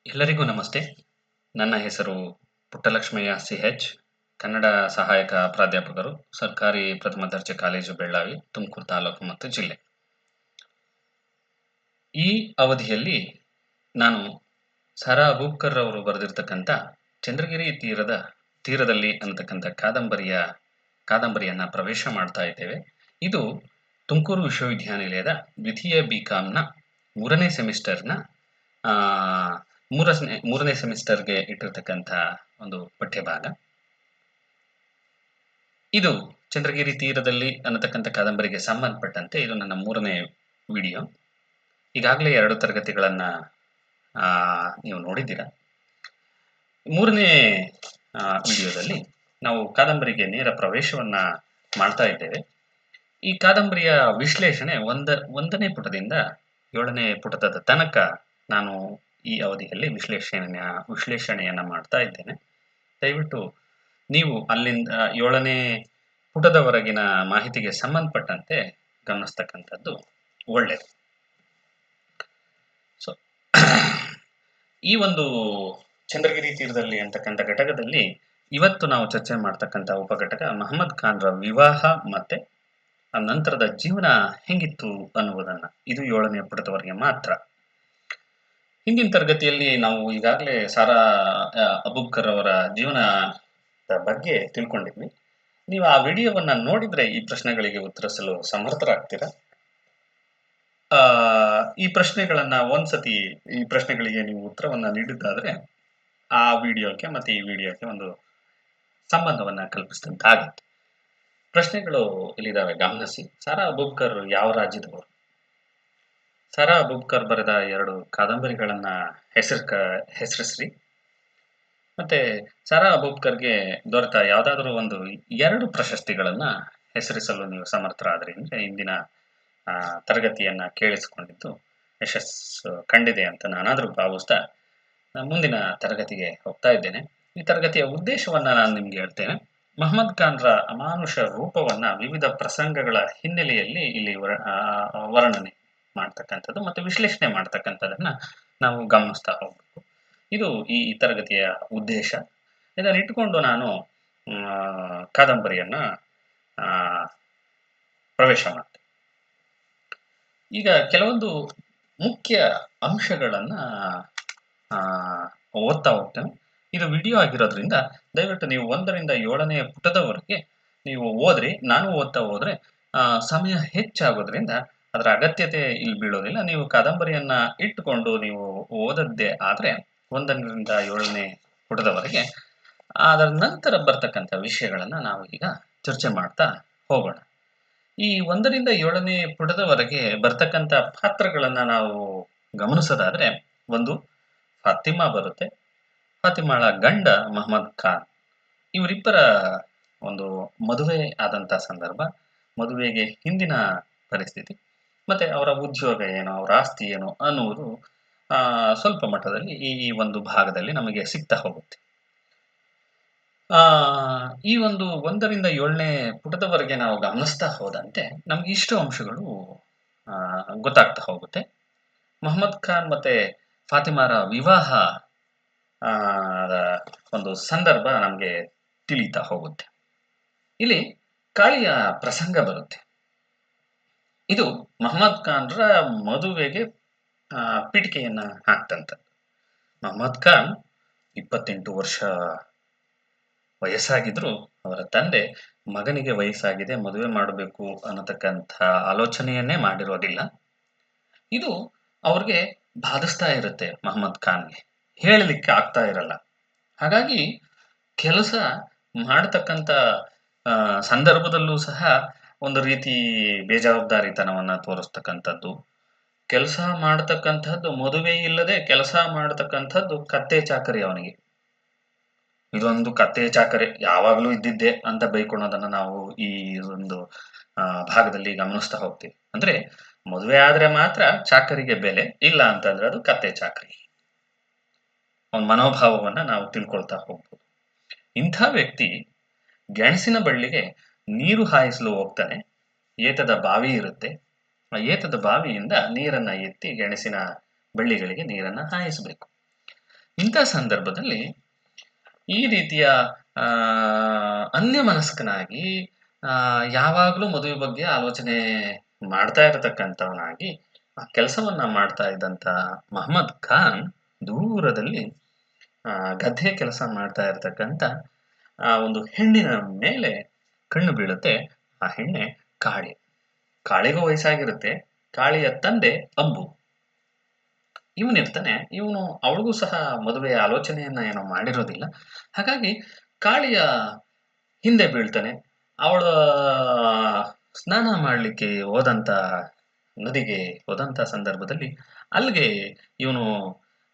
ಎಲ್ಲರಿಗೂ ನಮಸ್ತೆ. ನನ್ನ ಹೆಸರು ಪುಟ್ಟಲಕ್ಷ್ಮಯ್ಯ ಸಿ.ಎಚ್. ಕನ್ನಡ ಸಹಾಯಕ ಪ್ರಾಧ್ಯಾಪಕರು, ಸರ್ಕಾರಿ ಪ್ರಥಮ ದರ್ಜೆ ಕಾಲೇಜು ಬೆಳ್ಳಾವಿ, ತುಮಕೂರು ತಾಲೂಕು ಮತ್ತು ಜಿಲ್ಲೆ. ಈ ಅವಧಿಯಲ್ಲಿ ನಾನು ಸ.ರಾ. ಅಬೂಬಕರ್ ಅವರು ಬರೆದಿರ್ತಕ್ಕಂಥ ಚಂದ್ರಗಿರಿ ತೀರದಲ್ಲಿ ಅನ್ನತಕ್ಕಂಥ ಕಾದಂಬರಿಯನ್ನ ಪ್ರವೇಶ ಮಾಡ್ತಾ ಇದ್ದೇವೆ. ಇದು ತುಮಕೂರು ವಿಶ್ವವಿದ್ಯಾನಿಲಯದ ದ್ವಿತೀಯ ಬಿ.ಕಾಮ್‌ನ ಮೂರನೇ ಸೆಮಿಸ್ಟರ್‌ನ ಮೂರನೇ ಸೆಮಿಸ್ಟರ್‌ಗೆ ಇಟ್ಟಿರ್ತಕ್ಕಂಥ ಒಂದು ಪಠ್ಯಭಾಗ. ಇದು ಚಂದ್ರಗಿರಿ ತೀರದಲ್ಲಿ ಅನ್ನತಕ್ಕಂಥ ಕಾದಂಬರಿಗೆ ಸಂಬಂಧಪಟ್ಟಂತೆ ಇದು ನನ್ನ ಮೂರನೇ ವಿಡಿಯೋ. ಈಗಾಗಲೇ 2 ತರಗತಿಗಳನ್ನ ನೀವು ನೋಡಿದ್ದೀರಾ. ಮೂರನೇ ವಿಡಿಯೋದಲ್ಲಿ ನಾವು ಕಾದಂಬರಿಗೆ ನೇರ ಪ್ರವೇಶವನ್ನ ಮಾಡ್ತಾ ಇದ್ದೇವೆ. ಈ ಕಾದಂಬರಿಯ ವಿಶ್ಲೇಷಣೆ ಒಂದನೇ ಪುಟದಿಂದ 7ನೇ ಪುಟದ ತನಕ ನಾನು ಈ ಅವಧಿಯಲ್ಲಿ ವಿಶ್ಲೇಷಣೆಯನ್ನ ಮಾಡ್ತಾ ಇದ್ದೇನೆ. ದಯವಿಟ್ಟು ನೀವು ಅಲ್ಲಿಂದ 7ನೇ ಪುಟದವರೆಗಿನ ಮಾಹಿತಿಗೆ ಸಂಬಂಧಪಟ್ಟಂತೆ ಗಮನಿಸ್ತಕ್ಕಂಥದ್ದು ಒಳ್ಳೆಯದು. ಸೊ ಈ ಒಂದು ಚಂದ್ರಗಿರಿ ತೀರದಲ್ಲಿ ಅಂತಕ್ಕಂಥ ಘಟಕದಲ್ಲಿ ಇವತ್ತು ನಾವು ಚರ್ಚೆ ಮಾಡ್ತಕ್ಕಂಥ ಉಪಘಟಕ ಮಹಮ್ಮದ್ ಖಾನ್‌ರ ವಿವಾಹ ಮತ್ತೆ ಆ ನಂತರದ ಜೀವನ ಹೆಂಗಿತ್ತು ಅನ್ನುವುದನ್ನ. ಇದು 7ನೇ ಪುಟದವರೆಗೆ ಮಾತ್ರ. ಹಿಂದಿನ ತರಗತಿಯಲ್ಲಿ ನಾವು ಈಗಾಗಲೇ ಸ.ರಾ. ಅಬೂಬಕರ್ ಅವರ ಜೀವನದ ಬಗ್ಗೆ ತಿಳ್ಕೊಂಡಿದ್ವಿ. ನೀವು ಆ ವಿಡಿಯೋವನ್ನ ನೋಡಿದ್ರೆ ಈ ಪ್ರಶ್ನೆಗಳಿಗೆ ಉತ್ತರಿಸಲು ಸಮರ್ಥರಾಗ್ತೀರಾ. ಈ ಪ್ರಶ್ನೆಗಳಿಗೆ ನೀವು ಉತ್ತರವನ್ನ ನೀಡಿದ್ದಾದ್ರೆ ಆ ವಿಡಿಯೋಕ್ಕೆ ಮತ್ತೆ ಈ ವಿಡಿಯೋಕ್ಕೆ ಒಂದು ಸಂಬಂಧವನ್ನ ಕಲ್ಪಿಸಿದಂತಾಗುತ್ತೆ. ಪ್ರಶ್ನೆಗಳು ಇಲ್ಲಿದ್ದಾವೆ, ಗಮನಿಸಿ. ಸ.ರಾ. ಅಬೂಬಕರ್ ಯಾವ ರಾಜ್ಯದವರು? ಸ.ರಾ. ಅಬೂಬಕರ್ ಬರೆದ 2 ಕಾದಂಬರಿಗಳನ್ನ ಹೆಸರಿಸ್ರಿ. ಮತ್ತೆ ಸ.ರಾ. ಅಬೂಬಕರ್ಗೆ ದೊರೆತ ಯಾವುದಾದ್ರೂ ಒಂದು 2 ಪ್ರಶಸ್ತಿಗಳನ್ನ ಹೆಸರಿಸಲು ನೀವು ಸಮರ್ಥರಾದ್ರಿ ಅಂದ್ರೆ ಇಂದಿನ ತರಗತಿಯನ್ನ ಕೇಳಿಸಿಕೊಂಡಿದ್ದು ಯಶಸ್ಸು ಕಂಡಿದೆ ಅಂತ ನಾನಾದ್ರೂ ಭಾವಿಸ್ತಾ ಮುಂದಿನ ತರಗತಿಗೆ ಹೋಗ್ತಾ ಇದ್ದೇನೆ. ಈ ತರಗತಿಯ ಉದ್ದೇಶವನ್ನ ನಾನು ನಿಮ್ಗೆ ಹೇಳ್ತೇನೆ. ಮಹಮ್ಮದ್ ಖಾನ್‌ರ ಅಮಾನುಷ ರೂಪವನ್ನ ವಿವಿಧ ಪ್ರಸಂಗಗಳ ಹಿನ್ನೆಲೆಯಲ್ಲಿ ಇಲ್ಲಿ ವರ್ಣನೆ ಮಾಡ್ತಕ್ಕಂಥದ್ದು ಮತ್ತೆ ವಿಶ್ಲೇಷಣೆ ಮಾಡ್ತಕ್ಕಂಥದ್ದನ್ನ ನಾವು ಗಮನಿಸ್ತಾ ಹೋಗ್ಬೇಕು. ಇದು ಈ ತರಗತಿಯ ಉದ್ದೇಶ. ಇದನ್ನ ಇಟ್ಟುಕೊಂಡು ನಾನು ಕಾದಂಬರಿಯನ್ನ ಪ್ರವೇಶ ಮಾಡ್ತೇನೆ. ಈಗ ಕೆಲವೊಂದು ಮುಖ್ಯ ಅಂಶಗಳನ್ನ ಓದ್ತಾ ಹೋಗ್ತೇನೆ. ಇದು ವಿಡಿಯೋ ಆಗಿರೋದ್ರಿಂದ ದಯವಿಟ್ಟು ನೀವು 1ರಿಂದ 7ನೇ ಪುಟದವರೆಗೆ ನೀವು ಓದ್ರಿ. ನಾನು ಓದ್ತಾ ಹೋದ್ರೆ ಸಮಯ ಹೆಚ್ಚಾಗೋದ್ರಿಂದ ಅದರ ಅಗತ್ಯತೆ ಇಲ್ಲಿ ಬೀಳೋದಿಲ್ಲ. ನೀವು ಕಾದಂಬರಿಯನ್ನ ಇಟ್ಟುಕೊಂಡು ನೀವು ಓದದ್ದೇ ಆದ್ರೆ 1ರಿಂದ 7ನೇ ಪುಟದವರೆಗೆ ಅದರ ನಂತರ ಬರ್ತಕ್ಕಂಥ ವಿಷಯಗಳನ್ನ ನಾವು ಈಗ ಚರ್ಚೆ ಮಾಡ್ತಾ ಹೋಗೋಣ. ಈ 1ರಿಂದ 7ನೇ ಪುಟದವರೆಗೆ ಬರ್ತಕ್ಕಂಥ ಪಾತ್ರಗಳನ್ನ ನಾವು ಗಮನಿಸೋದಾದ್ರೆ, ಒಂದು ಫಾತಿಮಾ ಬರುತ್ತೆ. ಫಾತಿಮಾಳ ಗಂಡ ಮಹಮ್ಮದ್ ಖಾನ್. ಇವರಿಬ್ಬರ ಒಂದು ಮದುವೆ ಆದಂತ ಸಂದರ್ಭ, ಮದುವೆಗೆ ಹಿಂದಿನ ಪರಿಸ್ಥಿತಿ, ಮತ್ತೆ ಅವರ ಉದ್ಯೋಗ ಏನು, ಅವರ ಆಸ್ತಿ ಏನು ಅನ್ನುವುದು ಸ್ವಲ್ಪ ಮಟ್ಟದಲ್ಲಿ ಈ ಒಂದು ಭಾಗದಲ್ಲಿ ನಮಗೆ ಸಿಗ್ತಾ ಹೋಗುತ್ತೆ. ಈ ಒಂದು 1ರಿಂದ 7ನೇ ಪುಟದವರೆಗೆ ನಾವು ಗಮನಿಸ್ತಾ ಹೋದಂತೆ ನಮ್ಗೆ ಇಷ್ಟು ಅಂಶಗಳು ಗೊತ್ತಾಗ್ತಾ ಹೋಗುತ್ತೆ. ಮಹಮ್ಮದ್ ಖಾನ್ ಮತ್ತೆ ಫಾತಿಮಾರ ವಿವಾಹ ಒಂದು ಸಂದರ್ಭ ನಮಗೆ ತಿಳಿತಾ ಹೋಗುತ್ತೆ. ಇಲ್ಲಿ ಕಾಳಿಯ ಪ್ರಸಂಗ ಬರುತ್ತೆ. ಇದು ಮಹಮ್ಮದ್ ಖಾನ್‌ರ ಮದುವೆಗೆ ಪೀಠಿಕೆಯನ್ನ ಹಾಕ್ತಂಥದ್ದು. ಮಹಮ್ಮದ್ ಖಾನ್ 28 ವರ್ಷ ವಯಸ್ಸಾಗಿದ್ರು ಅವರ ತಂದೆ ಮಗನಿಗೆ ವಯಸ್ಸಾಗಿದೆ, ಮದುವೆ ಮಾಡಬೇಕು ಅನ್ನತಕ್ಕಂಥ ಆಲೋಚನೆಯನ್ನೇ ಮಾಡಿರೋದಿಲ್ಲ. ಇದು ಅವ್ರಿಗೆ ಬಾಧಿಸ್ತಾ ಇರುತ್ತೆ. ಮಹಮ್ಮದ್ ಖಾನ್‌ಗೆ ಹೇಳಲಿಕ್ಕೆ ಆಗ್ತಾ ಇರಲ್ಲ. ಹಾಗಾಗಿ ಕೆಲಸ ಮಾಡತಕ್ಕಂಥ ಸಂದರ್ಭದಲ್ಲೂ ಸಹ ಒಂದು ರೀತಿ ಬೇಜವಾಬ್ದಾರಿತನವನ್ನ ತೋರಿಸ್ತಕ್ಕಂಥದ್ದು, ಕೆಲಸ ಮಾಡತಕ್ಕಂಥದ್ದು, ಮದುವೆ ಇಲ್ಲದೆ ಕೆಲಸ ಮಾಡತಕ್ಕಂಥದ್ದು ಕತ್ತೆ ಚಾಕರಿ ಅವನಿಗೆ. ಇದೊಂದು ಕತ್ತೆ ಚಾಕರಿ ಯಾವಾಗಲೂ ಇದ್ದಿದ್ದೆ ಅಂತ ಬೈಕೊಳ್ಳೋದನ್ನ ನಾವು ಈ ಒಂದು ಭಾಗದಲ್ಲಿ ಗಮನಿಸ್ತಾ ಹೋಗ್ತೀವಿ. ಅಂದ್ರೆ ಮದುವೆ ಆದ್ರೆ ಮಾತ್ರ ಚಾಕರಿಗೆ ಬೆಲೆ, ಇಲ್ಲ ಅಂತಂದ್ರೆ ಅದು ಕತ್ತೆ ಚಾಕರಿ. ಅವನ ಮನೋಭಾವವನ್ನ ನಾವು ತಿಳ್ಕೊಳ್ತಾ ಹೋಗ್ಬೋದು. ಇಂಥ ವ್ಯಕ್ತಿ ಗೆಣಸಿನ ಬಳ್ಳಿಗೆ ನೀರು ಹಾಯಿಸಲು ಹೋಗ್ತಾನೆ. ಏತದ ಬಾವಿ ಇರುತ್ತೆ. ಆ ಏತದ ಬಾವಿಯಿಂದ ನೀರನ್ನ ಎತ್ತಿ ಗೆಣಸಿನ ಬಳ್ಳಿಗಳಿಗೆ ನೀರನ್ನ ಹಾಯಿಸಬೇಕು. ಇಂಥ ಸಂದರ್ಭದಲ್ಲಿ ಈ ರೀತಿಯ ಆ, ಅನ್ಯಮನಸ್ಕನಾಗಿ ಯಾವಾಗಲೂ ಮದುವೆ ಬಗ್ಗೆ ಆಲೋಚನೆ ಮಾಡ್ತಾ ಇರತಕ್ಕಂಥವನಾಗಿ ಆ ಕೆಲಸವನ್ನ ಮಾಡ್ತಾ ಇದ್ದಂಥ ಮಹಮ್ಮದ್ ಖಾನ್ ದೂರದಲ್ಲಿ ಗದ್ದೆ ಕೆಲಸ ಮಾಡ್ತಾ ಇರತಕ್ಕಂಥ ಆ ಒಂದು ಹೆಣ್ಣಿನ ಮೇಲೆ ಕಣ್ಣು ಬೀಳುತ್ತೆ. ಆ ಹೆಣ್ಣೆ ಕಾಳಿ. ಕಾಳಿಗೂ ವಯಸ್ಸಾಗಿರುತ್ತೆ. ಕಾಳಿಯ ತಂದೆ ಅಂಬು. ಇವನಿರ್ತಾನೆ. ಇವನು ಅವಳಿಗೂ ಸಹ ಮದುವೆಯ ಆಲೋಚನೆಯನ್ನ ಏನೋ ಮಾಡಿರೋದಿಲ್ಲ. ಹಾಗಾಗಿ ಕಾಳಿಯ ಹಿಂದೆ ಬೀಳ್ತಾನೆ. ಅವಳ ಸ್ನಾನ ಮಾಡ್ಲಿಕ್ಕೆ ಹೋದಂತ ನದಿಗೆ ಹೋದಂತ ಸಂದರ್ಭದಲ್ಲಿ ಅಲ್ಲಿಗೆ ಇವನು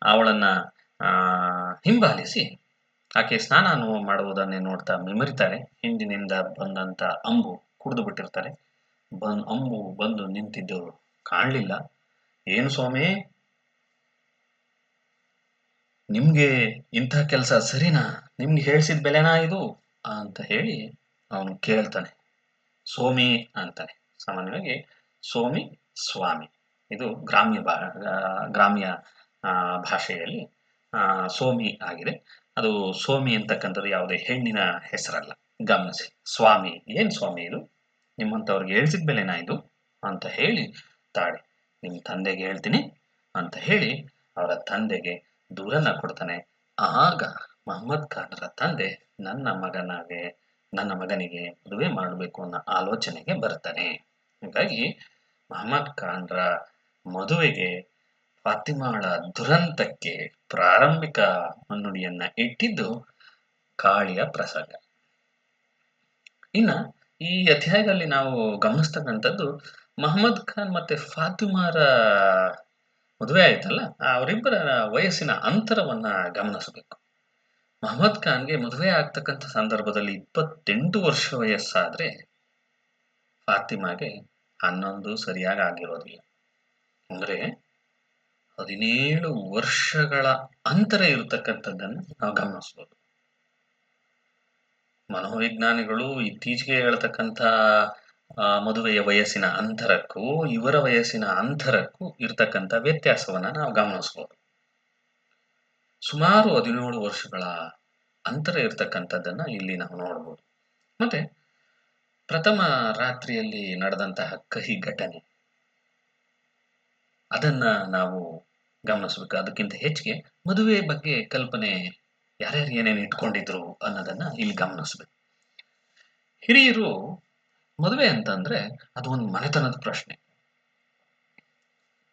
ಅವಳನ್ನ ಆ, ಹಿಂಬಾಲಿಸಿ ಆಕೆ ಸ್ನಾನ ಮಾಡುವುದನ್ನೇ ನೋಡ್ತಾ ಮೆಮರಿತಾರೆ. ಹಿಂದಿನಿಂದ ಬಂದಂತ ಅಂಬು ಕುಡಿದು ಬಿಟ್ಟಿರ್ತಾರೆ. ಅಂಬು ಬಂದು ನಿಂತಿದ್ದು ಕಾಣಲಿಲ್ಲ. ಏನು ಸ್ವಾಮಿ, ನಿಮ್ಗೆ ಇಂಥ ಕೆಲಸ ಸರಿನಾ? ನಿಮ್ಗೆ ಹೇಳ್ಸಿದ ಬೆಲೆನಾ ಇದು ಅಂತ ಹೇಳಿ ಅವನು ಕೇಳ್ತಾನೆ. ಸೋಮಿ ಅಂತಾನೆ. ಸಾಮಾನ್ಯವಾಗಿ ಸೋಮಿ, ಸ್ವಾಮಿ ಇದು ಗ್ರಾಮ್ಯ ಭಾಷೆಯಲ್ಲಿ ಸೋಮಿ ಆಗಿದೆ. ಅದು ಸೋಮಿ ಅಂತಕ್ಕಂಥದ್ದು ಯಾವುದೇ ಹೆಣ್ಣಿನ ಹೆಸರಲ್ಲ. ಗಮನಿಸಿ. ಸ್ವಾಮಿ, ಏನ್ ಸ್ವಾಮಿ ಇದು? ನಿಮ್ಮಂಥವ್ರಿಗೆ ಹೇಳ್ಸಿದ ಬೆಲೆನಾ ಇದು ಅಂತ ಹೇಳಿ, ತಾಳಿ ನಿಮ್ಮ ತಂದೆಗೆ ಹೇಳ್ತೀನಿ ಅಂತ ಹೇಳಿ ಅವರ ತಂದೆಗೆ ದೂರನ್ನ ಕೊಡ್ತಾನೆ. ಆಗ ಮಹಮ್ಮದ್ ಖಾನರ ತಂದೆ ನನ್ನ ಮಗನಿಗೆ ಮದುವೆ ಮಾಡಬೇಕು ಅನ್ನೋ ಆಲೋಚನೆಗೆ ಬರ್ತಾನೆ. ಹಾಗಾಗಿ ಮಹಮ್ಮದ್ ಖಾನ್ರ ಮದುವೆಗೆ ಫಾತಿಮಾಳ ದುರಂತಕ್ಕೆ ಪ್ರಾರಂಭಿಕ ಮುನ್ನುಡಿಯನ್ನ ಇಟ್ಟಿದ್ದು ಕಾಳಿಯ ಪ್ರಸಂಗ. ಇನ್ನ ಈ ಅಧ್ಯಾಯದಲ್ಲಿ ನಾವು ಗಮನಿಸ್ತಕ್ಕಂಥದ್ದು ಮಹಮ್ಮದ್ ಖಾನ್ ಮತ್ತೆ ಫಾತಿಮಾರ ಮದುವೆ ಆಯ್ತಲ್ಲ, ಅವರಿಬ್ಬರ ವಯಸ್ಸಿನ ಅಂತರವನ್ನ ಗಮನಿಸಬೇಕು. ಮಹಮ್ಮದ್ ಖಾನ್ಗೆ ಮದುವೆ ಆಗ್ತಕ್ಕಂಥ ಸಂದರ್ಭದಲ್ಲಿ 28 ವರ್ಷ ವಯಸ್ಸಾದ್ರೆ ಫಾತಿಮಾಗೆ 11 ಸರಿಯಾಗಿ ಆಗಿರೋದಿಲ್ಲ. ಅಂದ್ರೆ 17 ವರ್ಷಗಳ ಅಂತರ ಇರತಕ್ಕಂಥದ್ದನ್ನು ನಾವು ಗಮನಿಸ್ಬೋದು. ಮನೋವಿಜ್ಞಾನಿಗಳು ಇತ್ತೀಚೆಗೆ ಹೇಳ್ತಕ್ಕಂಥ ಮದುವೆಯ ವಯಸ್ಸಿನ ಅಂತರಕ್ಕೂ ಇವರ ವಯಸ್ಸಿನ ಅಂತರಕ್ಕೂ ಇರತಕ್ಕಂಥ ವ್ಯತ್ಯಾಸವನ್ನ ನಾವು ಗಮನಿಸ್ಬೋದು. ಸುಮಾರು 17 ವರ್ಷಗಳ ಅಂತರ ಇರತಕ್ಕಂಥದ್ದನ್ನ ಇಲ್ಲಿ ನಾವು ನೋಡ್ಬೋದು. ಮತ್ತೆ ಪ್ರಥಮ ರಾತ್ರಿಯಲ್ಲಿ ನಡೆದಂತಹ ಕಹಿ ಘಟನೆ ಅದನ್ನ ನಾವು ಗಮನಿಸ್ಬೇಕು. ಅದಕ್ಕಿಂತ ಹೆಚ್ಚಿಗೆ ಮದುವೆ ಬಗ್ಗೆ ಕಲ್ಪನೆ ಯಾರ್ಯಾರು ಏನೇನು ಇಟ್ಕೊಂಡಿದ್ರು ಅನ್ನೋದನ್ನ ಇಲ್ಲಿ ಗಮನಿಸ್ಬೇಕು. ಹಿರಿಯರು ಮದುವೆ ಅಂತಂದ್ರೆ ಅದು ಒಂದು ಮನೆತನದ ಪ್ರಶ್ನೆ.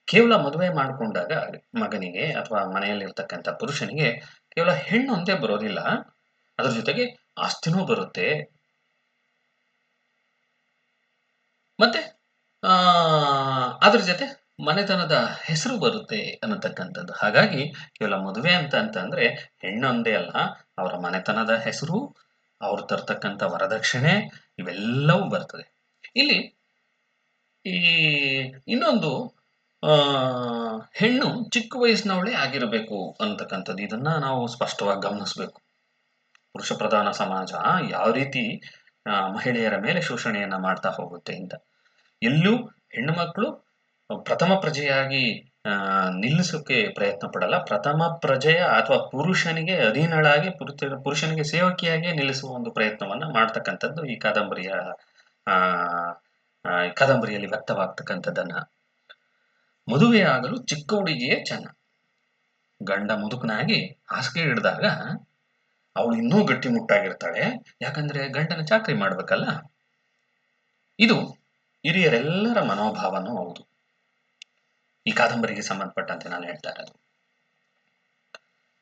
ಕೇವಲ ಮದುವೆ ಮಾಡಿಕೊಂಡಾಗ ಮಗನಿಗೆ ಅಥವಾ ಮನೆಯಲ್ಲಿರ್ತಕ್ಕಂಥ ಪುರುಷನಿಗೆ ಕೇವಲ ಹೆಣ್ಣು ಒಂದೇ ಬರೋದಿಲ್ಲ, ಅದ್ರ ಜೊತೆಗೆ ಆಸ್ತಿನೂ ಬರುತ್ತೆ. ಮತ್ತೆ ಅದ್ರ ಜೊತೆ ಮನೆತನದ ಹೆಸರು ಬರುತ್ತೆ ಅನ್ನತಕ್ಕಂಥದ್ದು. ಹಾಗಾಗಿ ಕೇವಲ ಮದುವೆ ಅಂತಂದ್ರೆ ಹೆಣ್ಣೊಂದೇ ಅಲ್ಲ, ಅವರ ಮನೆತನದ ಹೆಸರು, ಅವ್ರು ತರ್ತಕ್ಕಂಥ ವರದಕ್ಷಿಣೆ ಇವೆಲ್ಲವೂ ಬರ್ತದೆ. ಇಲ್ಲಿ ಈ ಇನ್ನೊಂದು ಹೆಣ್ಣು ಚಿಕ್ಕ ವಯಸ್ಸಿನವಳೇ ಆಗಿರಬೇಕು ಅಂತಕ್ಕಂಥದ್ದು, ಇದನ್ನ ನಾವು ಸ್ಪಷ್ಟವಾಗಿ ಗಮನಿಸಬೇಕು. ಪುರುಷ ಪ್ರಧಾನ ಸಮಾಜ ಯಾವ ರೀತಿ ಮಹಿಳೆಯರ ಮೇಲೆ ಶೋಷಣೆಯನ್ನ ಮಾಡ್ತಾ ಹೋಗುತ್ತೆ ಅಂತ. ಎಲ್ಲೂ ಹೆಣ್ಣು ಮಕ್ಕಳು ಪ್ರಥಮ ಪ್ರಜೆಯಾಗಿ ನಿಲ್ಲಿಸೋಕೆ ಪ್ರಯತ್ನ ಪಡಲ್ಲ. ಪ್ರಥಮ ಪ್ರಜೆಯ ಅಥವಾ ಪುರುಷನಿಗೆ ಅಧೀನಳಾಗಿ ಪುರುಷನಿಗೆ ಸೇವಕಿಯಾಗಿ ನಿಲ್ಲಿಸುವ ಒಂದು ಪ್ರಯತ್ನವನ್ನ ಮಾಡ್ತಕ್ಕಂಥದ್ದು ಈ ಕಾದಂಬರಿಯಲ್ಲಿ ವ್ಯಕ್ತವಾಗ್ತಕ್ಕಂಥದ್ದನ್ನ. ಮದುವೆ ಆಗಲು ಚಿಕ್ಕ ಹುಡುಗಿಯೇ ಚೆನ್ನ. ಗಂಡ ಮುದುಕನಾಗಿ ಹಾಸಿಗೆ ಹಿಡಿದಾಗ ಅವಳು ಇನ್ನೂ ಗಟ್ಟಿಮುಟ್ಟಾಗಿರ್ತಾಳೆ. ಯಾಕಂದ್ರೆ ಗಂಡನ ಚಾಕರಿ ಮಾಡ್ಬೇಕಲ್ಲ. ಇದು ಹಿರಿಯರೆಲ್ಲರ ಮನೋಭಾವನೂ ಹೌದು. ಈ ಕಾದಂಬರಿಗೆ ಸಂಬಂಧಪಟ್ಟಂತೆ ನಾನು ಹೇಳ್ತಾ ಇರೋದು.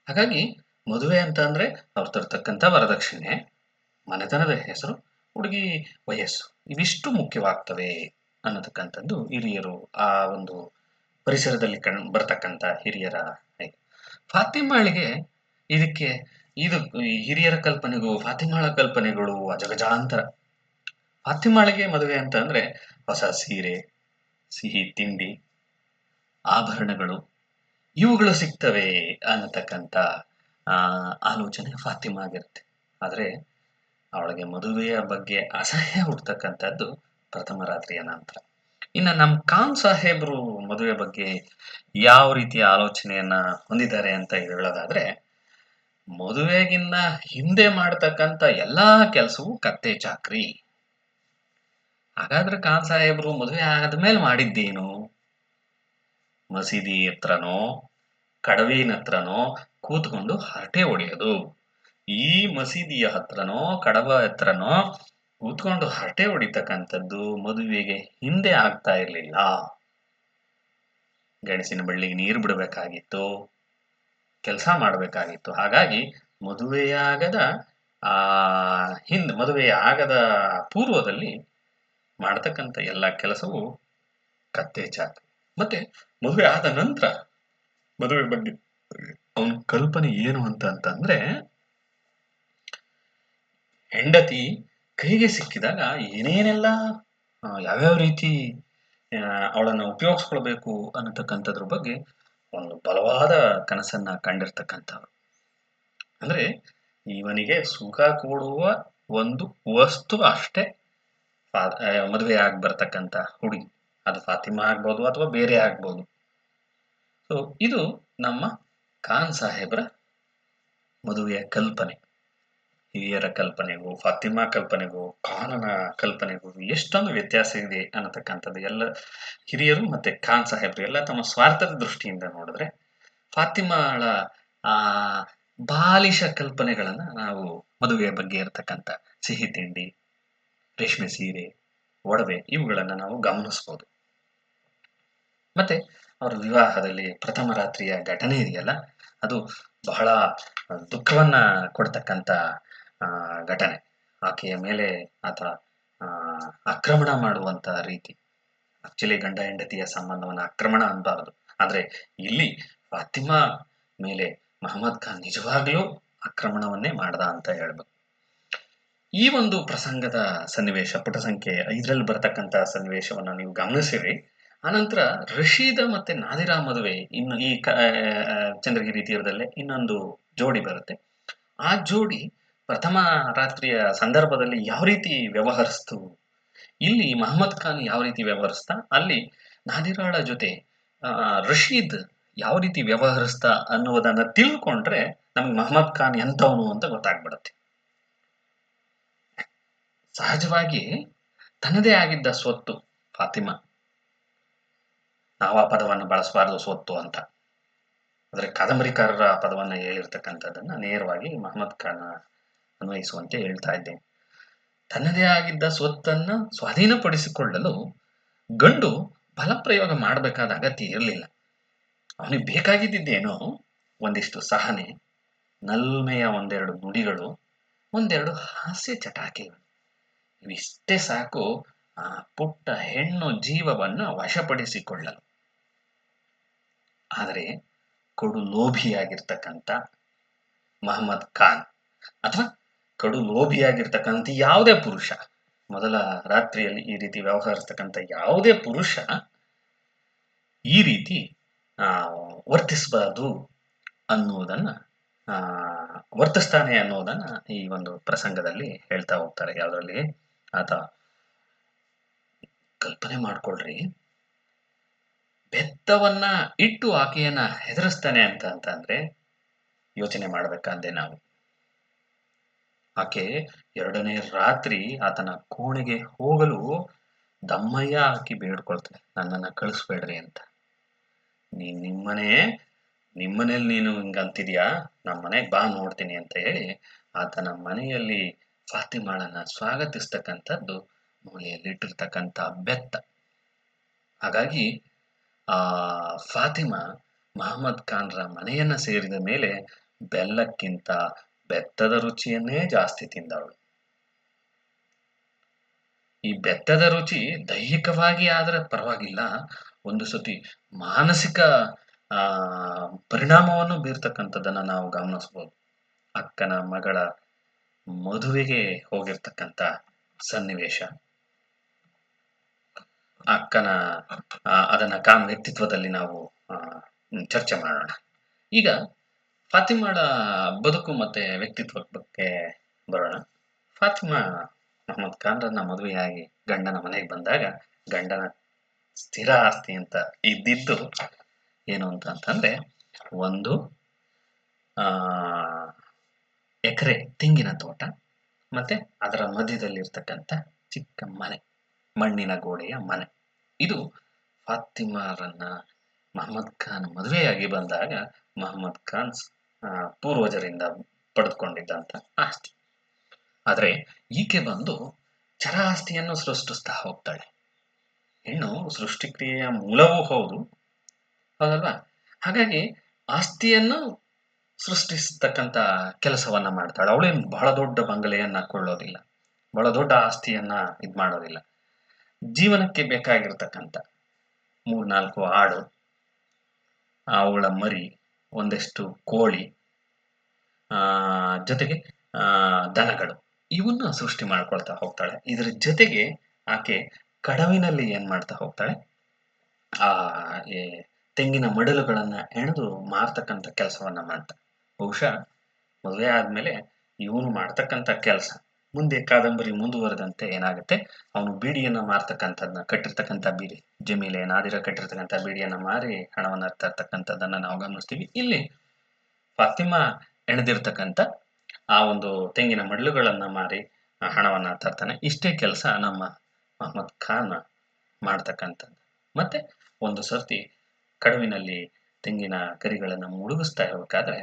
ಹಾಗಾಗಿ ಮದುವೆ ಅಂತ ಅಂದ್ರೆ ಅವ್ರು ತರ್ತಕ್ಕಂಥ ವರದಕ್ಷಿಣೆ, ಮನೆತನದ ಹೆಸರು, ಹುಡುಗಿ ವಯಸ್ಸು ಇವಿಷ್ಟು ಮುಖ್ಯವಾಗ್ತವೆ ಅನ್ನತಕ್ಕಂಥದ್ದು ಹಿರಿಯರು ಆ ಒಂದು ಪರಿಸರದಲ್ಲಿ ಬರ್ತಕ್ಕಂಥ ಹಿರಿಯರ. ಫಾತಿಮಾಳಿಗೆ ಇದಕ್ಕೆ ಇದು ಹಿರಿಯರ ಕಲ್ಪನೆಗೂ ಫಾತಿಮಾಳ ಕಲ್ಪನೆಗಳು ಅಜಗಜಾಂತರ. ಫಾತಿಮಾಳಿಗೆ ಮದುವೆ ಅಂತ ಅಂದ್ರೆ ಹೊಸ ಸೀರೆ, ಸಿಹಿ ತಿಂಡಿ, ಆಭರಣಗಳು ಇವುಗಳು ಸಿಗ್ತವೆ ಅನ್ನತಕ್ಕಂಥ ಆಲೋಚನೆ ಫಾತಿಮಾಗಿರುತ್ತೆ. ಆದ್ರೆ ಅವಳಿಗೆ ಮದುವೆಯ ಬಗ್ಗೆ ಅಸಹ್ಯ ಹುಡ್ತಕ್ಕಂಥದ್ದು ಪ್ರಥಮ ರಾತ್ರಿಯ ನಂತರ. ಇನ್ನ ನಮ್ಮ ಖಾನ್ ಸಾಹೇಬ್ರು ಮದುವೆ ಬಗ್ಗೆ ಯಾವ ರೀತಿಯ ಆಲೋಚನೆಯನ್ನ ಹೊಂದಿದ್ದಾರೆ ಅಂತ ಹೇಳೋದಾದ್ರೆ, ಮದುವೆಗಿನ್ನ ಹಿಂದೆ ಮಾಡ್ತಕ್ಕಂಥ ಎಲ್ಲಾ ಕೆಲಸವೂ ಕತ್ತೆ ಚಾಕ್ರಿ. ಹಾಗಾದ್ರೆ ಖಾನ್ ಸಾಹೇಬ್ರು ಮದುವೆ ಆದ್ಮೇಲೆ ಮಾಡಿದ್ದೇನು? ಮಸೀದಿ ಹತ್ರನೋ, ಕಡವಿನ ಹತ್ರನೋ ಕೂತ್ಕೊಂಡು ಹರಟೆ ಹೊಡೆಯೋದು. ಈ ಮಸೀದಿಯ ಹತ್ರನೋ, ಕಡವ ಹತ್ರನೋ ಕೂತ್ಕೊಂಡು ಹರಟೆ ಹೊಡಿತಕ್ಕಂಥದ್ದು ಮದುವೆಗೆ ಹಿಂದೆ ಆಗ್ತಾ ಇರ್ಲಿಲ್ಲ. ಗೆಣಸಿನ ಬಳ್ಳಿಗೆ ನೀರು ಬಿಡಬೇಕಾಗಿತ್ತು, ಕೆಲಸ ಮಾಡಬೇಕಾಗಿತ್ತು. ಹಾಗಾಗಿ ಮದುವೆಯಾಗದ ಆ ಮದುವೆ ಆಗದ ಪೂರ್ವದಲ್ಲಿ ಮಾಡ್ತಕ್ಕಂಥ ಎಲ್ಲ ಕೆಲಸವು ಕತ್ತೆ ಚಾಕ್ರಿ. ಮತ್ತೆ ಮದುವೆ ಆದ ನಂತರ ಮದುವೆ ಬಗ್ಗೆ ಅವನ ಕಲ್ಪನೆ ಏನು ಅಂತಂದ್ರೆ, ಹೆಂಡತಿ ಕೈಗೆ ಸಿಕ್ಕಿದಾಗ ಏನೇನೆಲ್ಲ ಯಾವ್ಯಾವ ರೀತಿ ಅವಳನ್ನ ಉಪಯೋಗಿಸ್ಕೊಳ್ಬೇಕು ಅನ್ನತಕ್ಕಂಥದ್ರ ಬಗ್ಗೆ ಒಂದು ಬಲವಾದ ಕನಸನ್ನ ಕಂಡಿರ್ತಕ್ಕಂಥವ್ರು. ಅಂದ್ರೆ ಇವನಿಗೆ ಸುಖ ಕೊಡುವ ಒಂದು ವಸ್ತು ಅಷ್ಟೇ ಮದುವೆ ಆಗಿ ಬರ್ತಕ್ಕಂಥ ಹುಡುಗಿ. ಅದು ಫಾತಿಮಾ ಆಗ್ಬೋದು ಅಥವಾ ಬೇರೆ ಆಗ್ಬೋದು. ಸೊ ಇದು ನಮ್ಮ ಖಾನ್ ಸಾಹೇಬ್ರ ಮದುವೆಯ ಕಲ್ಪನೆ. ಹಿರಿಯರ ಕಲ್ಪನೆಗೂ, ಫಾತಿಮಾ ಕಲ್ಪನೆಗೂ, ಖಾನನ ಕಲ್ಪನೆಗೂ ಎಷ್ಟೊಂದು ವ್ಯತ್ಯಾಸ ಇದೆ ಅನ್ನತಕ್ಕಂಥದ್ದು ಎಲ್ಲ ಹಿರಿಯರು ಮತ್ತೆ ಖಾನ್ ಸಾಹೇಬ್ರು ಎಲ್ಲ ತಮ್ಮ ಸ್ವಾರ್ಥದ ದೃಷ್ಟಿಯಿಂದ ನೋಡಿದ್ರೆ, ಫಾತಿಮಾಳ ಆ ಬಾಲಿಶ ಕಲ್ಪನೆಗಳನ್ನ ನಾವು ಮದುವೆಯ ಬಗ್ಗೆ ಇರತಕ್ಕಂಥ ಸಿಹಿ ತಿಂಡಿ, ರೇಷ್ಮೆ ಸೀರೆ, ಒಡವೆ ಇವುಗಳನ್ನ ನಾವು ಗಮನಿಸ್ಬೋದು. ಮತ್ತೆ ಅವರ ವಿವಾಹದಲ್ಲಿ ಪ್ರಥಮ ರಾತ್ರಿಯ ಘಟನೆ ಇದೆಯಲ್ಲ, ಅದು ಬಹಳ ದುಃಖವನ್ನ ಕೊಡ್ತಕ್ಕಂಥ ಘಟನೆ. ಆಕೆಯ ಮೇಲೆ ಆತ ಆಕ್ರಮಣ ಮಾಡುವಂತ ರೀತಿ. ಆಕ್ಚುಲಿ ಗಂಡ ಹೆಂಡತಿಯ ಸಂಬಂಧವನ್ನ ಆಕ್ರಮಣ ಅನ್ಬಾರದು, ಆದ್ರೆ ಇಲ್ಲಿ ಫಾತಿಮಾ ಮೇಲೆ ಮಹಮ್ಮದ್ ಖಾನ್ ನಿಜವಾಗ್ಲೂ ಆಕ್ರಮಣವನ್ನೇ ಮಾಡ್ದ ಅಂತ ಹೇಳ್ಬೇಕು. ಈ ಒಂದು ಪ್ರಸಂಗದ ಸನ್ನಿವೇಶ ಪುಟ ಸಂಖ್ಯೆ 5ರಲ್ಲಿ ಬರತಕ್ಕಂತ ಸನ್ನಿವೇಶವನ್ನ ನೀವು ಗಮನಿಸಿರಿ. ಆನಂತರ ರಶೀದ ಮತ್ತೆ ನಾದಿರಾ ಮದುವೆ ಇನ್ನು ಈ ಚಂದ್ರಗಿರಿ ತೀರದಲ್ಲೇ ಇನ್ನೊಂದು ಜೋಡಿ ಬರುತ್ತೆ. ಆ ಜೋಡಿ ಪ್ರಥಮ ರಾತ್ರಿಯ ಸಂದರ್ಭದಲ್ಲಿ ಯಾವ ರೀತಿ ವ್ಯವಹರಿಸ್ತು, ಇಲ್ಲಿ ಮಹಮ್ಮದ್ ಖಾನ್ ಯಾವ ರೀತಿ ವ್ಯವಹರಿಸ್ತಾ, ಅಲ್ಲಿ ನಾದಿರಾಳ ಜೊತೆ ರಶೀದ್ ಯಾವ ರೀತಿ ವ್ಯವಹರಿಸ್ತಾ ಅನ್ನುವುದನ್ನ ತಿಳ್ಕೊಂಡ್ರೆ ನಮ್ಗೆ ಮಹಮ್ಮದ್ ಖಾನ್ ಎಂತವನು ಅಂತ ಗೊತ್ತಾಗ್ಬಿಡುತ್ತೆ. ಸಹಜವಾಗಿ ತನ್ನದೇ ಆಗಿದ್ದ ಸ್ವತ್ತು ಫಾತಿಮಾ, ನಾವು ಆ ಪದವನ್ನು ಬಳಸಬಾರದು ಸ್ವತ್ತು ಅಂತ, ಆದ್ರೆ ಕಾದಂಬರಿಕಾರರ ಪದವನ್ನ ಹೇಳಿರ್ತಕ್ಕಂಥದ್ದನ್ನ ನೇರವಾಗಿ ಮಹಮ್ಮದ್ ಖಾನ್ ಅನ್ವಯಿಸುವಂತೆ ಹೇಳ್ತಾ ಇದ್ದೇನೆ. ತನ್ನದೇ ಆಗಿದ್ದ ಸ್ವತ್ತನ್ನ ಸ್ವಾಧೀನಪಡಿಸಿಕೊಳ್ಳಲು ಗಂಡು ಬಲಪ್ರಯೋಗ ಮಾಡಬೇಕಾದ ಅಗತ್ಯ ಇರಲಿಲ್ಲ. ಅವನಿಗೆ ಬೇಕಾಗಿದ್ದೇನೋ ಒಂದಿಷ್ಟು ಸಹನೆ, ನಲ್ಮೆಯ ಒಂದೆರಡು ನುಡಿಗಳು, ಒಂದೆರಡು ಹಾಸ್ಯ ಚಟಾಕಿಗಳು. ಇವಿಷ್ಟೇ ಸಾಕು ಆ ಪುಟ್ಟ ಹೆಣ್ಣು ಜೀವವನ್ನ ವಶಪಡಿಸಿಕೊಳ್ಳಲು. ಆದರೆ ಕಡು ಲೋಭಿಯಾಗಿರ್ತಕ್ಕಂಥ ಮಹಮ್ಮದ್ ಖಾನ್ ಅಥವಾ ಕಡು ಲೋಭಿಯಾಗಿರ್ತಕ್ಕಂಥ ಯಾವುದೇ ಪುರುಷ, ಮೊದಲ ರಾತ್ರಿಯಲ್ಲಿ ಈ ರೀತಿ ವ್ಯವಹರಿಸ್ತಕ್ಕಂಥ ಯಾವುದೇ ಪುರುಷ ಈ ರೀತಿ ವರ್ತಿಸಬಾರದು ಅನ್ನುವುದನ್ನ ವರ್ತಿಸ್ತಾನೆ ಅನ್ನೋದನ್ನ ಈ ಒಂದು ಪ್ರಸಂಗದಲ್ಲಿ ಹೇಳ್ತಾ ಹೋಗ್ತಾರೆ. ಯಾವುದರಲ್ಲಿ ಆತ ಕಲ್ಪನೆ ಮಾಡ್ಕೊಳ್ರಿ, ಬೆತ್ತವನ್ನ ಇಟ್ಟು ಆಕೆಯನ್ನ ಹೆದರಿಸ್ತಾನೆ ಅಂತಂದ್ರೆ ಯೋಚನೆ ಮಾಡ್ಬೇಕಾದ್ದೆ ನಾವು. ಆಕೆ 2ನೇ ರಾತ್ರಿ ಆತನ ಕೋಣೆಗೆ ಹೋಗಲು ದಮ್ಮಯ್ಯ ಹಾಕಿ ಬೇಡ್ಕೊಳ್ತಾಳೆ, ನನ್ನನ್ನ ಕಳಿಸ್ಬೇಡ್ರಿ ಅಂತ. ನಿಮ್ಮನೇಲಿ ನೀನು ಹಿಂಗಂತಿದ್ಯಾ, ನಮ್ಮ ಮನೆಗೆ ಬಾ ನೋಡ್ತೀನಿ ಅಂತ ಹೇಳಿ ಆತನ ಮನೆಯಲ್ಲಿ ಫಾತಿಮಾಳನ್ನ ಸ್ವಾಗತಿಸ್ತಕ್ಕಂಥದ್ದು ಮೂಲೆಯಲ್ಲಿಟ್ಟಿರ್ತಕ್ಕಂಥ ಬೆತ್ತ. ಹಾಗಾಗಿ ಆ ಫಾತಿಮಾ ಮಹಮ್ಮದ್ ಖಾನ್ರ ಮನೆಯನ್ನ ಸೇರಿದ ಮೇಲೆ ಬೆಲ್ಲಕ್ಕಿಂತ ಬೆತ್ತದ ರುಚಿಯನ್ನೇ ಜಾಸ್ತಿ ತಿಂದವಳು. ಈ ಬೆತ್ತದ ರುಚಿ ದೈಹಿಕವಾಗಿ ಆದ್ರೆ ಪರವಾಗಿಲ್ಲ, ಒಂದು ಸತಿ ಮಾನಸಿಕ ಪರಿಣಾಮವನ್ನು ಬೀರ್ತಕ್ಕಂಥದ್ದನ್ನ ನಾವು ಗಮನಿಸ್ಬೋದು. ಅಕ್ಕನ ಮಗಳ ಮದುವೆಗೆ ಹೋಗಿರ್ತಕ್ಕಂಥ ಸನ್ನಿವೇಶ, ಅಕ್ಕನ ಅದನ್ನ ಖಾನ್ ವ್ಯಕ್ತಿತ್ವದಲ್ಲಿ ನಾವು ಚರ್ಚೆ ಮಾಡೋಣ. ಈಗ ಫಾತಿಮಾಳ ಬದುಕು ಮತ್ತೆ ವ್ಯಕ್ತಿತ್ವದ ಬಗ್ಗೆ ಬರೋಣ. ಫಾತಿಮಾ ಮಹಮ್ಮದ್ ಖಾನ್ರನ್ನ ಮದುವೆಯಾಗಿ ಗಂಡನ ಮನೆಗೆ ಬಂದಾಗ ಗಂಡನ ಸ್ಥಿರ ಆಸ್ತಿ ಅಂತ ಇದ್ದಿದ್ದು ಏನು ಅಂತಂದ್ರೆ ಒಂದು ಆ ಎಕರೆ ತೆಂಗಿನ ತೋಟ, ಮತ್ತೆ ಅದರ ಮಧ್ಯದಲ್ಲಿರ್ತಕ್ಕಂಥ ಚಿಕ್ಕ ಮನೆ, ಮಣ್ಣಿನ ಗೋಡೆಯ ಮನೆ. ಇದು ಫಾತಿಮಾರನ್ನ ಮಹಮ್ಮದ್ ಖಾನ್ ಮದುವೆಯಾಗಿ ಬಂದಾಗ ಮಹಮ್ಮದ್ ಖಾನ್ ಪೂರ್ವಜರಿಂದ ಪಡೆದುಕೊಂಡಿದ್ದಂತ ಆಸ್ತಿ. ಆದ್ರೆ ಈಕೆ ಬಂದು ಚರ ಆಸ್ತಿಯನ್ನು ಸೃಷ್ಟಿಸ್ತಾ ಹೋಗ್ತಾಳೆ. ಹೆಣ್ಣು ಸೃಷ್ಟಿಕ್ರಿಯೆಯ ಮೂಲವೂ ಹೌದು, ಹೌದಲ್ವಾ? ಹಾಗಾಗಿ ಆಸ್ತಿಯನ್ನು ಸೃಷ್ಟಿಸ್ತಕ್ಕಂಥ ಕೆಲಸವನ್ನ ಮಾಡ್ತಾಳೆ. ಅವಳೇನು ಬಹಳ ದೊಡ್ಡ ಬಂಗಲೆಯನ್ನ ಕೊಳ್ಳೋದಿಲ್ಲ, ಬಹಳ ದೊಡ್ಡ ಆಸ್ತಿಯನ್ನ ಇದ್ ಮಾಡೋದಿಲ್ಲ. ಜೀವನಕ್ಕೆ ಬೇಕಾಗಿರ್ತಕ್ಕಂಥ 3-4 ಆಡು, ಅವಳ ಮರಿ, ಒಂದಷ್ಟು ಕೋಳಿ, ಆ ಜೊತೆಗೆ ದನಗಳು, ಇವನ್ನ ಸೃಷ್ಟಿ ಮಾಡ್ಕೊಳ್ತಾ ಹೋಗ್ತಾಳೆ. ಇದ್ರ ಜೊತೆಗೆ ಆಕೆ ಕಡವಿನಲ್ಲಿ ಏನ್ ಮಾಡ್ತಾ ಹೋಗ್ತಾಳೆ, ಆ ಈ ತೆಂಗಿನ ಮಡಲುಗಳನ್ನ ಹೆಣೆದು ಮಾರ್ತಕ್ಕಂಥ ಕೆಲಸವನ್ನ ಮಾಡ್ತಾಳೆ. ಬಹುಶಃ ಮದುವೆ ಆದ್ಮೇಲೆ ಇವನು ಮಾಡ್ತಕ್ಕಂಥ ಕೆಲಸ ಮುಂದೆ ಕಾದಂಬರಿ ಮುಂದುವರೆದಂತೆ ಏನಾಗುತ್ತೆ, ಅವನು ಬೀಡಿಯನ್ನ ಮಾರ್ತಕ್ಕಂಥದ್ದನ್ನ, ಕಟ್ಟಿರ್ತಕ್ಕಂಥ ಬೀಡಿ, ಜಮೀಲೆ ನಾದಿರ ಕಟ್ಟಿರ್ತಕ್ಕಂಥ ಬೀಡಿಯನ್ನ ಮಾರಿ ಹಣವನ್ನ ತರ್ತಕ್ಕಂಥದ್ದನ್ನ ನಾವು ಗಮನಿಸ್ತೀವಿ. ಇಲ್ಲಿ ಫಾತಿಮಾ ಎಣೆದಿರ್ತಕ್ಕಂಥ ಆ ಒಂದು ತೆಂಗಿನ ಮಡಲುಗಳನ್ನ ಮಾರಿ ಹಣವನ್ನ ತರ್ತಾನೆ. ಇಷ್ಟೇ ಕೆಲಸ ನಮ್ಮ ಮಹಮ್ಮದ್ ಖಾನ್ ಮಾಡ್ತಕ್ಕಂಥದ್ದು. ಮತ್ತೆ ಒಂದು ಸರ್ತಿ ಕಡವಿನಲ್ಲಿ ತೆಂಗಿನ ಗರಿಗಳನ್ನ ಮುಳುಗಿಸ್ತಾ ಇರಬೇಕಾದ್ರೆ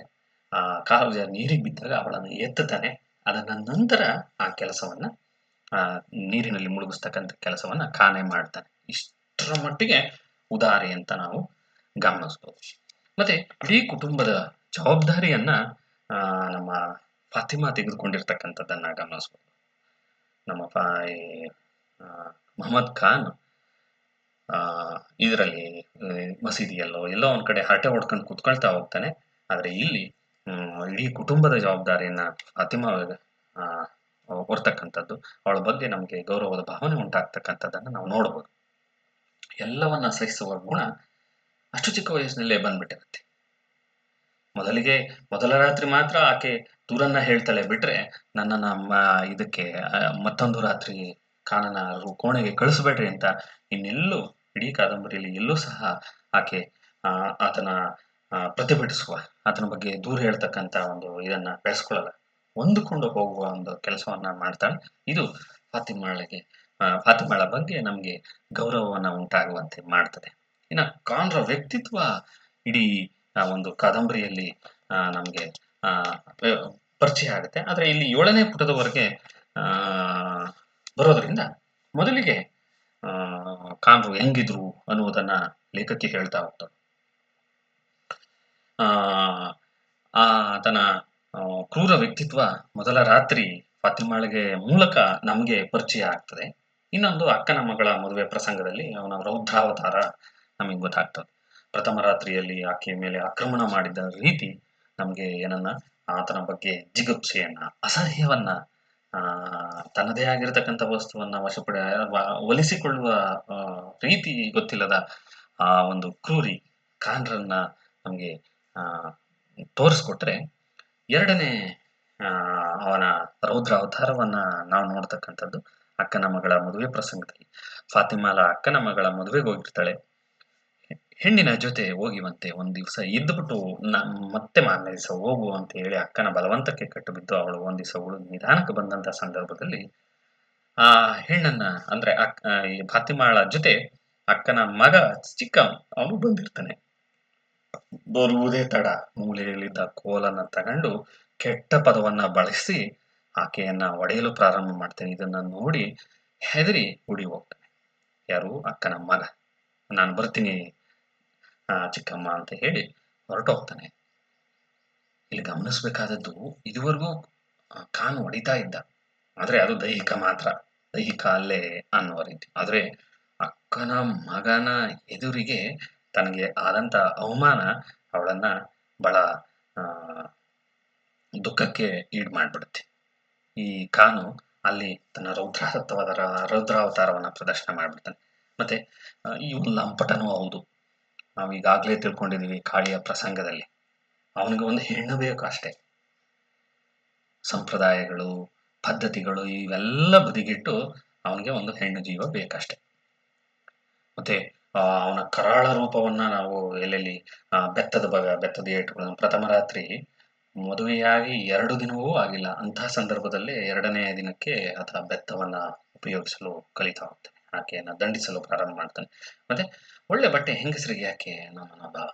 ಆ ಕಾಲು ಜಾರಿ ನೀರಿಗೆ ಬಿದ್ದಾಗ ಅವಳನ್ನು ಎತ್ತುತ್ತಾನೆ. ಅದನ್ನ ನಂತರ ಆ ಕೆಲಸವನ್ನ ಆ ನೀರಿನಲ್ಲಿ ಮುಳುಗಿಸ್ತಕ್ಕಂಥ ಕೆಲಸವನ್ನ ಖಾನೆ ಮಾಡ್ತಾನೆ. ಇಷ್ಟರ ಮಟ್ಟಿಗೆ ಉದಾರಿ ಅಂತ ನಾವು ಗಮನಿಸ್ಬೋದು. ಮತ್ತೆ ಇಡೀ ಕುಟುಂಬದ ಜವಾಬ್ದಾರಿಯನ್ನ ನಮ್ಮ ಫಾತಿಮಾ ತೆಗೆದುಕೊಂಡಿರ್ತಕ್ಕಂಥದ್ದನ್ನ ಗಮನಿಸ್ಬೋದು. ನಮ್ಮ ಮಹಮ್ಮದ್ ಖಾನ್ ಇದರಲ್ಲಿ ಮಸೀದಿಯಲ್ಲೋ ಎಲ್ಲೋ ಒಂದ್ ಕಡೆ ಹರಟೆ ಹೊಡ್ಕೊಂಡು ಕುತ್ಕೊಳ್ತಾ ಹೋಗ್ತಾನೆ. ಆದ್ರೆ ಇಲ್ಲಿ ಇಡೀ ಕುಟುಂಬದ ಜವಾಬ್ದಾರಿಯನ್ನ ಫಾತಿಮಾ ಹೊರ್ತಕ್ಕಂಥದ್ದು, ಅವಳ ಬಗ್ಗೆ ನಮಗೆ ಗೌರವದ ಭಾವನೆ ಉಂಟಾಗ್ತಕ್ಕಂಥದ್ದನ್ನ ನಾವು ನೋಡ್ಬೋದು. ಎಲ್ಲವನ್ನ ಸಹಿಸುವ ಗುಣ ಅಷ್ಟು ಚಿಕ್ಕ ವಯಸ್ಸಿನಲ್ಲೇ ಬಂದ್ಬಿಟ್ಟಿರುತ್ತೆ. ಮೊದಲ ರಾತ್ರಿ ಮಾತ್ರ ಆಕೆ ದೂರನ್ನ ಹೇಳ್ತಾಳೆ ಬಿಟ್ರೆ, ನನ್ನನ್ನ ಇದಕ್ಕೆ ಮತ್ತೊಂದು ರಾತ್ರಿ ಖಾನನ ಕೋಣೆಗೆ ಕಳಿಸ್ಬೇಡ್ರಿ ಅಂತ ಇನ್ನೆಲ್ಲೂ ಇಡೀ ಕಾದಂಬರಿಯಲ್ಲಿ ಎಲ್ಲೂ ಸಹ ಆಕೆ ಆತನ ಪ್ರತಿಭಟಿಸುವ, ಆತನ ಬಗ್ಗೆ ದೂರ ಹೇಳ್ತಕ್ಕಂಥ ಒಂದು ಇದನ್ನ ಬೆಳೆಸ್ಕೊಳ್ಳಲ್ಲ. ಹೊಂದಿಕೊಂಡು ಹೋಗುವ ಒಂದು ಕೆಲಸವನ್ನ ಮಾಡ್ತಾಳೆ. ಇದು ಫಾತಿಮಾಳ ಬಗ್ಗೆ ನಮ್ಗೆ ಗೌರವವನ್ನ ಉಂಟಾಗುವಂತೆ ಮಾಡ್ತದೆ. ಇನ್ನ ಖಾನ್ರ ವ್ಯಕ್ತಿತ್ವ ಇಡೀ ಒಂದು ಕಾದಂಬರಿಯಲ್ಲಿ ನಮ್ಗೆ ಪರಿಚಯ ಆಗುತ್ತೆ. ಆದ್ರೆ ಇಲ್ಲಿ 7ನೇ ಪುಟದವರೆಗೆ ಬರೋದ್ರಿಂದ ಮೊದಲಿಗೆ ಖಾನ್ರು ಹೆಂಗಿದ್ರು ಅನ್ನುವುದನ್ನ ಲೇಖಕಿ ಹೇಳ್ತಾ ಹೋಗ್ತಾಳೆ. ಆತನ ಕ್ರೂರ ವ್ಯಕ್ತಿತ್ವ ಮೊದಲ ರಾತ್ರಿ ಫಾತಿಮಾಳಿಗೆ ಮೂಲಕ ನಮ್ಗೆ ಪರಿಚಯ ಆಗ್ತದೆ. ಇನ್ನೊಂದು ಅಕ್ಕನ ಮಗಳ ಮದುವೆ ಪ್ರಸಂಗದಲ್ಲಿ ಅವನ ರೌದ್ರಾವತಾರ ನಮಗೆ ಗೊತ್ತಾಗ್ತದೆ. ಪ್ರಥಮ ರಾತ್ರಿಯಲ್ಲಿ ಆಕೆಯ ಮೇಲೆ ಆಕ್ರಮಣ ಮಾಡಿದ ರೀತಿ ನಮ್ಗೆ ಏನನ್ನ, ಆತನ ಬಗ್ಗೆ ಜಿಗುಪ್ಸೆಯನ್ನ, ಅಸಹ್ಯವನ್ನ, ತನ್ನದೇ ಆಗಿರತಕ್ಕಂಥ ವಸ್ತುವನ್ನ ಒಲಿಸಿಕೊಳ್ಳುವ ರೀತಿ ಗೊತ್ತಿಲ್ಲದ ಆ ಒಂದು ಕ್ರೂರಿ ಖಾನ್ರನ್ನ ನಮ್ಗೆ ತೋರಿಸ್ಕೊಟ್ರೆ, ಎರಡನೇ ಅವನ ರೌದ್ರ ಅವತಾರವನ್ನ ನಾವು ನೋಡ್ತಕ್ಕಂಥದ್ದು ಅಕ್ಕನ ಮಗಳ ಮದುವೆ ಪ್ರಸಂಗದಲ್ಲಿ. ಫಾತಿಮಾಲ ಅಕ್ಕನ ಮಗಳ ಮದುವೆಗೆ ಹೋಗಿರ್ತಾಳೆ. ಹೆಣ್ಣಿನ ಜೊತೆ ಹೋಗಿವಂತೆ ಒಂದ್ ದಿವಸ ಇದ್ದುಬಿಟ್ಟು ಮತ್ತೆ ಮಾರನೇ ದಿವಸ ಹೋಗು ಅಂತ ಹೇಳಿ ಅಕ್ಕನ ಬಲವಂತಕ್ಕೆ ಕಟ್ಟು ಬಿದ್ದು ಅವಳು ಒಂದ್ ದಿವಸ ನಿಧಾನಕ್ಕೆ ಬಂದಂತ ಸಂದರ್ಭದಲ್ಲಿ ಆ ಹೆಣ್ಣನ್ನ ಅಂದ್ರೆ ಈ ಫಾತಿಮಾಳ ಜೊತೆ ಅಕ್ಕನ ಮಗ ಚಿಕ್ಕ ಅವನು ಬಂದಿರ್ತಾನೆ. ಬರುವುದೇ ತಡ ಮೂಲೆಯಲ್ಲಿದ್ದ ಕೋಲನ್ನ ತಗೊಂಡು ಕೆಟ್ಟ ಪದವನ್ನ ಬಳಸಿ ಆಕೆಯನ್ನ ಒಡೆಯಲು ಪ್ರಾರಂಭ ಮಾಡ್ತಾನೆ. ಇದನ್ನ ನೋಡಿ ಹೆದರಿ ಓಡಿ ಹೋಗ್ತಾನೆ. ಯಾರು? ಅಕ್ಕನ ಮಗ. ನಾನು ಬರ್ತೀನಿ ಚಿಕ್ಕಮ್ಮ ಅಂತ ಹೇಳಿ ಹೊರಟೋಗ್ತಾನೆ. ಇಲ್ಲಿ ಗಮನಿಸ್ಬೇಕಾದದ್ದು, ಇದುವರೆಗೂ ಖಾನ್ ಹೊಡಿತಾ ಇದ್ದ, ಆದ್ರೆ ಅದು ದೈಹಿಕ ಮಾತ್ರ, ದೈಹಿಕ ಅಲ್ಲೇ ಅನ್ನುವ ರೀತಿ. ಆದ್ರೆ ಅಕ್ಕನ ಮಗನ ಎದುರಿಗೆ ತನಗೆ ಆದಂತ ಅವಮಾನ ಅವಳನ್ನ ಬಹಳ ದುಃಖಕ್ಕೆ ಈಡ್ ಮಾಡ್ಬಿಡುತ್ತೆ. ಈ ಖಾನು ಅಲ್ಲಿ ತನ್ನ ರೌದ್ರಾವತಾರವನ್ನ ಪ್ರದರ್ಶನ ಮಾಡ್ಬಿಡ್ತಾನೆ. ಮತ್ತೆ ಇವನು ಲಂಪಟನೂ ಹೌದು. ನಾವು ಈಗಾಗ್ಲೇ ತಿಳ್ಕೊಂಡಿದೀವಿ ಕಾಳಿಯ ಪ್ರಸಂಗದಲ್ಲಿ ಅವನಿಗೆ ಒಂದು ಹೆಣ್ಣು ಬೇಕು ಅಷ್ಟೇ. ಸಂಪ್ರದಾಯಗಳು, ಪದ್ಧತಿಗಳು ಇವೆಲ್ಲ ಬದಿಗಿಟ್ಟು ಅವನಿಗೆ ಒಂದು ಹೆಣ್ಣು ಜೀವ ಬೇಕಷ್ಟೆ. ಮತ್ತೆ ಅವನ ಕರಾಳ ರೂಪವನ್ನ ನಾವು ಎಲ್ಲೆಲ್ಲಿ ಬೆತ್ತದ ಏಟುಗಳನ್ನು ಪ್ರಥಮ ರಾತ್ರಿ ಮದುವೆಯಾಗಿ 2 ದಿನವೂ ಆಗಿಲ್ಲ. ಅಂತಹ ಸಂದರ್ಭದಲ್ಲಿ 2ನೇ ದಿನಕ್ಕೆ ಆತ ಬೆತ್ತವನ್ನ ಉಪಯೋಗಿಸಲು ಕಲಿತಾ ಹೋಗ್ತಾನೆ. ಆಕೆಯನ್ನ ದಂಡಿಸಲು ಪ್ರಾರಂಭ ಮಾಡ್ತಾನೆ. ಮತ್ತೆ ಒಳ್ಳೆ ಬಟ್ಟೆ ಹೆಂಗಸರಿಗೆ ಯಾಕೆ ಅನ್ನೋ ಮನೋಭಾವ.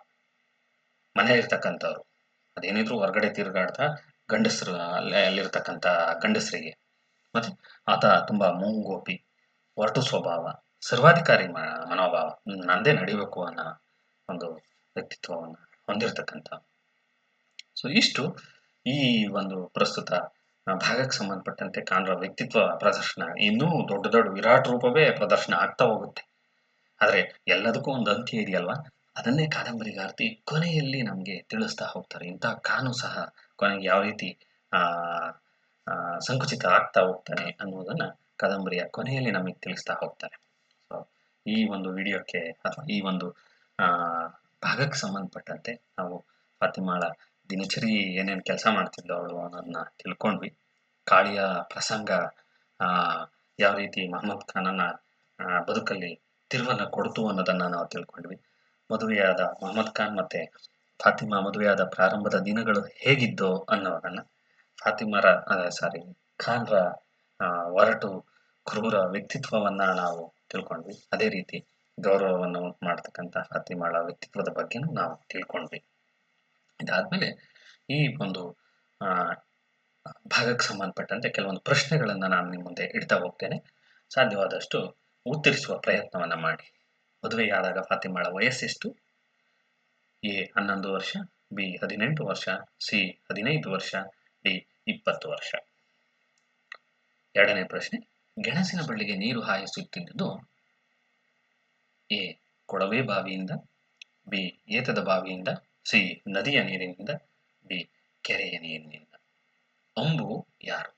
ಮನೆಯಲ್ಲಿರ್ತಕ್ಕಂಥವ್ರು ಅದೇನಿದ್ರು ಹೊರಗಡೆ ತಿರುಗಾಡ್ತಾ ಗಂಡಸರು ಅಲ್ಲಿರ್ತಕ್ಕಂಥ ಗಂಡಸರಿಗೆ. ಮತ್ತೆ ಆತ ತುಂಬಾ ಮುಂಗೋಪಿ, ಒರಟು ಸ್ವಭಾವ, ಸರ್ವಾಧಿಕಾರಿ ಮನೋಭಾವ, ನಂದೇ ನಡಿಬೇಕು ಅನ್ನೋ ಒಂದು ವ್ಯಕ್ತಿತ್ವವನ್ನು ಹೊಂದಿರತಕ್ಕಂಥ. ಸೊ ಇಷ್ಟು ಈ ಒಂದು ಪ್ರಸ್ತುತ ಭಾಗಕ್ಕೆ ಸಂಬಂಧಪಟ್ಟಂತೆ ಕಾಣುವ ವ್ಯಕ್ತಿತ್ವ ಪ್ರದರ್ಶನ. ಇನ್ನೂ ದೊಡ್ಡ ದೊಡ್ಡ ವಿರಾಟ್ ರೂಪವೇ ಪ್ರದರ್ಶನ ಆಗ್ತಾ ಹೋಗುತ್ತೆ. ಆದರೆ ಎಲ್ಲದಕ್ಕೂ ಒಂದು ಅಂತ್ಯ ಇದೆಯಲ್ವಾ, ಅದನ್ನೇ ಕಾದಂಬರಿಗಾರ್ತಿ ಕೊನೆಯಲ್ಲಿ ನಮಗೆ ತಿಳಿಸ್ತಾ ಹೋಗ್ತಾರೆ. ಇಂತಹ ಕಾನು ಸಹ ಕೊನೆಗೆ ಯಾವ ರೀತಿ ಆ ಆ, ಸಂಕುಚಿತ ಆಗ್ತಾ ಹೋಗ್ತಾನೆ ಅನ್ನೋದನ್ನ ಕಾದಂಬರಿಯ ಕೊನೆಯಲ್ಲಿ ನಮಗೆ ತಿಳಿಸ್ತಾ ಹೋಗ್ತಾರೆ. ಸೊ ಈ ಒಂದು ವಿಡಿಯೋಕ್ಕೆ ಅಥವಾ ಈ ಒಂದು ಆ ಭಾಗಕ್ಕೆ ಸಂಬಂಧಪಟ್ಟಂತೆ ನಾವು ಫಾತಿಮಾಳ ದಿನಚರಿ ಏನೇನು ಕೆಲಸ ಮಾಡ್ತಿದ್ಲು ಅವಳು ಅನ್ನೋದನ್ನ ತಿಳ್ಕೊಂಡ್ವಿ. ಕಾಳಿಯ ಪ್ರಸಂಗ ಆ ಯಾವ ರೀತಿ ಮಹಮ್ಮದ್ ಖಾನನ ಬದುಕಲ್ಲಿ ತಿರುವನ್ನ ಕೊಡ್ತು ಅನ್ನೋದನ್ನ ನಾವು ತಿಳ್ಕೊಂಡ್ವಿ. ಮದುವೆಯಾದ ಮಹಮ್ಮದ್ ಖಾನ್ ಮತ್ತೆ ಫಾತಿಮಾ ಮದುವೆಯಾದ ಪ್ರಾರಂಭದ ದಿನಗಳು ಹೇಗಿದ್ದೋ ಅನ್ನೋದನ್ನ, ಖಾನ್ರ ಒರಟು ಕ್ರೂರ ವ್ಯಕ್ತಿತ್ವವನ್ನ ನಾವು ತಿಳ್ಕೊಂಡ್ವಿ. ಅದೇ ರೀತಿ ಗೌರವವನ್ನು ಉಂಟು ಮಾಡ್ತಕ್ಕಂಥ ಫಾತಿಮಾಳ ವ್ಯಕ್ತಿತ್ವದ ಬಗ್ಗೆನೂ ನಾವು ತಿಳ್ಕೊಂಡ್ವಿ. ಇದಾದ್ಮೇಲೆ ಈ ಒಂದು ಆ ಭಾಗಕ್ಕೆ ಸಂಬಂಧಪಟ್ಟಂತೆ ಕೆಲವೊಂದು ಪ್ರಶ್ನೆಗಳನ್ನ ನಾನು ನಿಮ್ಮ ಮುಂದೆ ಇಡ್ತಾ ಹೋಗ್ತೇನೆ. ಸಾಧ್ಯವಾದಷ್ಟು ಉತ್ತರಿಸುವ ಪ್ರಯತ್ನವನ್ನ ಮಾಡಿ. ಮದುವೆಯಾದಾಗ ಫಾತಿಮಾಳ ವಯಸ್ಸೆಷ್ಟು? ಎ 11 ವರ್ಷ, ಬಿ 18 ವರ್ಷ, ಸಿ 15 ವರ್ಷ, ಡಿ 20 ವರ್ಷ. ಎರಡನೇ ಪ್ರಶ್ನೆ, ಗೆಣಸಿನ ಬಳ್ಳಿಗೆ ನೀರು ಹಾಯಿಸುತ್ತಿದ್ದುದು ಎ ಕೊಳವೆ ಬಾವಿಯಿಂದ, ಬಿ ಏತದ ಬಾವಿಯಿಂದ, ಸಿ ನದಿಯ ನೀರಿನಿಂದ, ಡಿ ಕೆರೆಯ ನೀರಿನಿಂದ. ಅಂಬು ಯಾರು?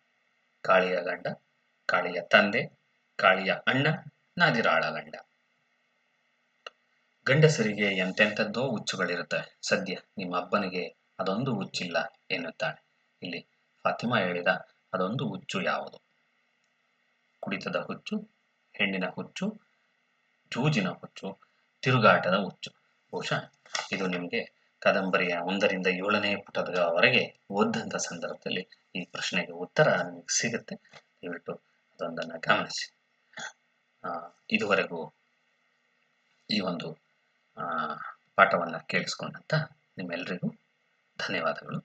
ಕಾಳಿಯ ಗಂಡ, ಕಾಳಿಯ ತಂದೆ, ಕಾಳಿಯ ಅಣ್ಣ, ನಾದಿರಾಳ ಗಂಡ. ಗಂಡಸರಿಗೆ ಎಂತೆಂಥದ್ದೋ ಹುಚ್ಚುಗಳಿರುತ್ತೆ. ಸದ್ಯ ನಿಮ್ಮ ಅಬ್ಬನಿಗೆ ಅದೊಂದು ಹುಚ್ಚಿಲ್ಲ ಎನ್ನುತ್ತಾಳೆ. ಇಲ್ಲಿ ಫಾತಿಮಾ ಹೇಳಿದ ಅದೊಂದು ಹುಚ್ಚು ಯಾವುದು? ಕುಡಿತದ ಹುಚ್ಚು, ಹೆಣ್ಣಿನ ಹುಚ್ಚು, ಜೂಜಿನ ಹುಚ್ಚು, ತಿರುಗಾಟದ ಹುಚ್ಚು. ಬಹುಶಃ ಇದು ನಿಮಗೆ ಕಾದಂಬರಿಯ 1ರಿಂದ 7ನೇ ಪುಟದವರೆಗೆ ಓದಂಥ ಸಂದರ್ಭದಲ್ಲಿ ಈ ಪ್ರಶ್ನೆಗೆ ಉತ್ತರ ನಿಮಗೆ ಸಿಗುತ್ತೆ. ದಯವಿಟ್ಟು ಅದೊಂದನ್ನು ಗಮನಿಸಿ. ಇದುವರೆಗೂ ಈ ಒಂದು ಪಾಠವನ್ನು ಕೇಳಿಸ್ಕೊಂಡಂತ ನಿಮ್ಮೆಲ್ಲರಿಗೂ ಧನ್ಯವಾದಗಳು.